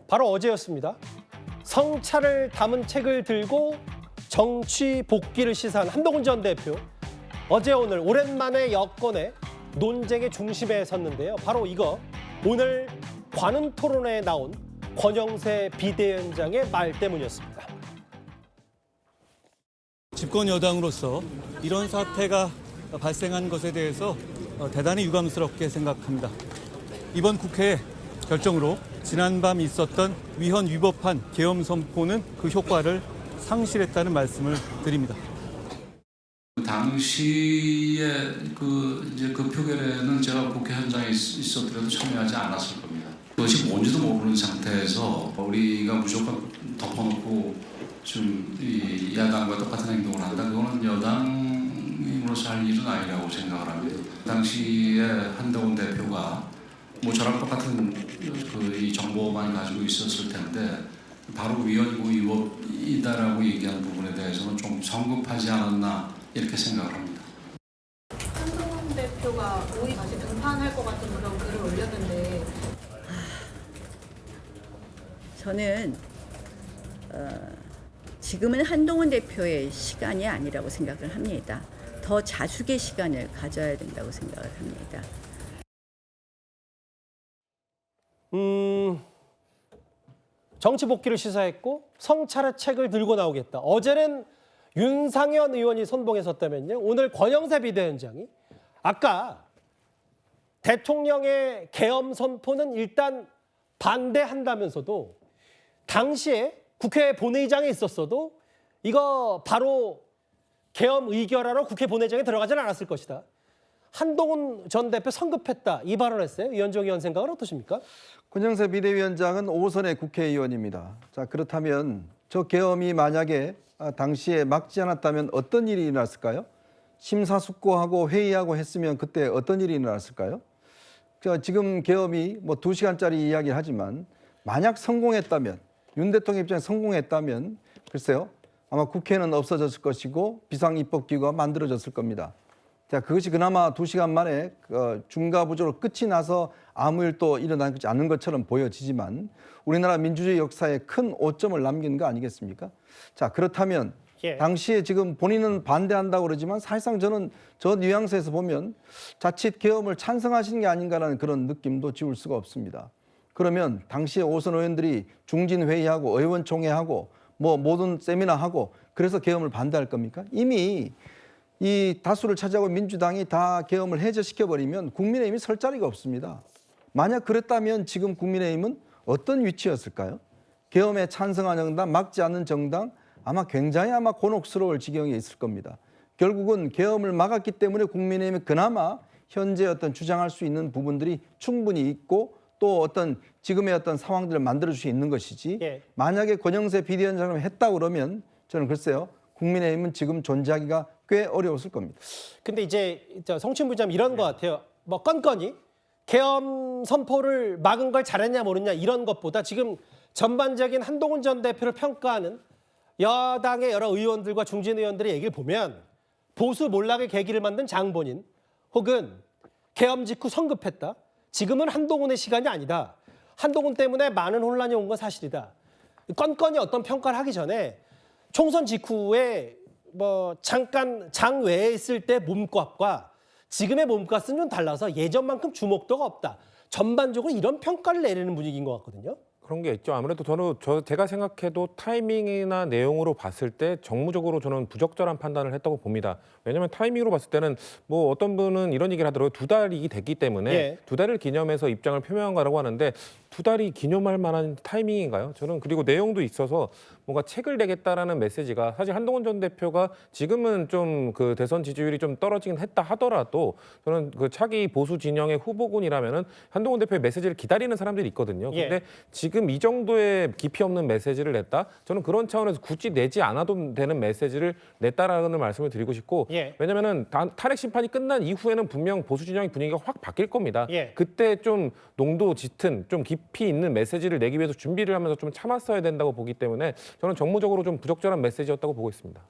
바로 어제였습니다. 성찰을 담은 책을 들고 정치 복귀를 시사한 한동훈 전 대표. 어제 오늘 오랜만에 여권의 논쟁의 중심에 섰는데요. 바로 이거 오늘 관훈 토론회에 나온 권영세 비대위원장의 말 때문이었습니다. 집권 여당으로서 이런 사태가 발생한 것에 대해서 대단히 유감스럽게 생각합니다. 이번 국회 결정으로 지난밤 있었던 위헌 위법한 계엄 선포는 그 효과를 상실했다는 말씀을 드립니다. 당시에 그 표결에는 제가 국회 현장에 있었더라도 참여하지 않았을 겁니다. 그것이 뭔지도 모르는 상태에서 우리가 무조건 덮어놓고 좀 이 야당과 똑같은 행동을 한다. 그거는 여당으로서 할 일은 아니라고 생각을 합니다. 당시에 한동훈 대표가 뭐 저랑 똑같은 이 정보만 가지고 있었을 텐데 바로 위헌이고 위법이다라고 얘기한 부분에 대해서는 좀 성급하지 않았나 이렇게 생각을 합니다. 한동훈 대표가 5일 다시 등판할 것 같은 그런 글을 올렸는데 저는 지금은 한동훈 대표의 시간이 아니라고 생각을 합니다. 더 자숙의 시간을 가져야 된다고 생각을 합니다. 정치 복귀를 시사했고 성찰의 책을 들고 나오겠다. 어제는 윤상현 의원이 선봉에 섰다면요. 오늘 권영세 비대위원장이 아까 대통령의 계엄 선포는 일단 반대한다면서도 당시에 국회 본회의장에 있었어도 이거 바로 계엄 의결하러 국회 본회의장에 들어가지는 않았을 것이다. 한동훈 전 대표 성급했다 이 발언했어요. 위원장 의원 생각은 어떠십니까? 권영세 비대위원장은 5선의 국회의원입니다. 자, 그렇다면 저 계엄이 만약에 당시에 막지 않았다면 어떤 일이 일어났을까요? 심사숙고하고 회의하고 했으면 그때 어떤 일이 일어났을까요? 지금 계엄이 뭐 2시간짜리 이야기를 하지만 만약 성공했다면 윤 대통령 입장에 성공했다면 글쎄요. 아마 국회는 없어졌을 것이고 비상입법기구가 만들어졌을 겁니다. 자, 그것이 그나마 2시간 만에 중과부조로 끝이 나서 아무 일도 일어나지 않는 것처럼 보여지지만 우리나라 민주주의 역사에 큰 오점을 남긴 거 아니겠습니까? 자, 그렇다면 당시에 지금 본인은 반대한다고 그러지만 사실상 저는 저 뉘앙스에서 보면 자칫 계엄을 찬성하시는 게 아닌가라는 그런 느낌도 지울 수가 없습니다. 그러면 당시에 5선 의원들이 중진회의하고 의원총회하고 뭐 모든 세미나하고 그래서 계엄을 반대할 겁니까? 이미 이 다수를 차지하고 민주당이 다 계엄을 해제시켜버리면 국민의힘이 설 자리가 없습니다. 만약 그랬다면 지금 국민의힘은 어떤 위치였을까요? 계엄에 찬성하는 정당, 막지 않는 정당 아마 굉장히 곤혹스러울 지경에 있을 겁니다. 결국은 계엄을 막았기 때문에 국민의힘이 그나마 현재 주장할 수 있는 부분들이 충분히 있고 또 지금의 상황들을 만들어줄 수 있는 것이지 만약에 권영세 비대위원장을 했다 그러면 저는 글쎄요. 국민의힘은 지금 존재하기가 꽤 어려웠을 겁니다. 근데 이제 성친부장 이런 것 같아요. 뭐 건건이 계엄 선포를 막은 걸 잘했냐 모르냐 이런 것보다 지금 전반적인 한동훈 전 대표를 평가하는 여당의 여러 의원들과 중진 의원들의 얘기를 보면 보수 몰락의 계기를 만든 장본인 혹은 계엄 직후 성급했다. 지금은 한동훈의 시간이 아니다. 한동훈 때문에 많은 혼란이 온 건 사실이다. 건건이 어떤 평가를 하기 전에 총선 직후에 뭐 잠깐 장외에 있을 때 몸값과 지금의 몸값은 좀 달라서 예전만큼 주목도가 없다. 전반적으로 이런 평가를 내리는 분위기인 것 같거든요. 그런 게 있죠. 아무래도 제가 생각해도 타이밍이나 내용으로 봤을 때 정무적으로 저는 부적절한 판단을 했다고 봅니다. 왜냐하면 타이밍으로 봤을 때는 뭐 어떤 분은 이런 얘기를 하더라고요. 2달이 됐기 때문에 2달을 기념해서 입장을 표명한 거라고 하는데 2달이 기념할 만한 타이밍인가요? 저는 그리고 내용도 있어서 뭔가 책을 내겠다라는 메시지가 사실 한동훈 전 대표가 지금은 좀 그 대선 지지율이 좀 떨어지긴 했다 하더라도 저는 그 차기 보수 진영의 후보군이라면은 한동훈 대표의 메시지를 기다리는 사람들이 있거든요. 근데 지금 이 정도의 깊이 없는 메시지를 냈다? 저는 그런 차원에서 굳이 내지 않아도 되는 메시지를 냈다라는 말씀을 드리고 싶고 왜냐면은 탄핵 심판이 끝난 이후에는 분명 보수 진영의 분위기가 확 바뀔 겁니다. 그때 좀 농도 짙은 좀 깊이 있는 메시지를 내기 위해서 준비를 하면서 좀 참았어야 된다고 보기 때문에 저는 정무적으로 좀 부적절한 메시지였다고 보고 있습니다.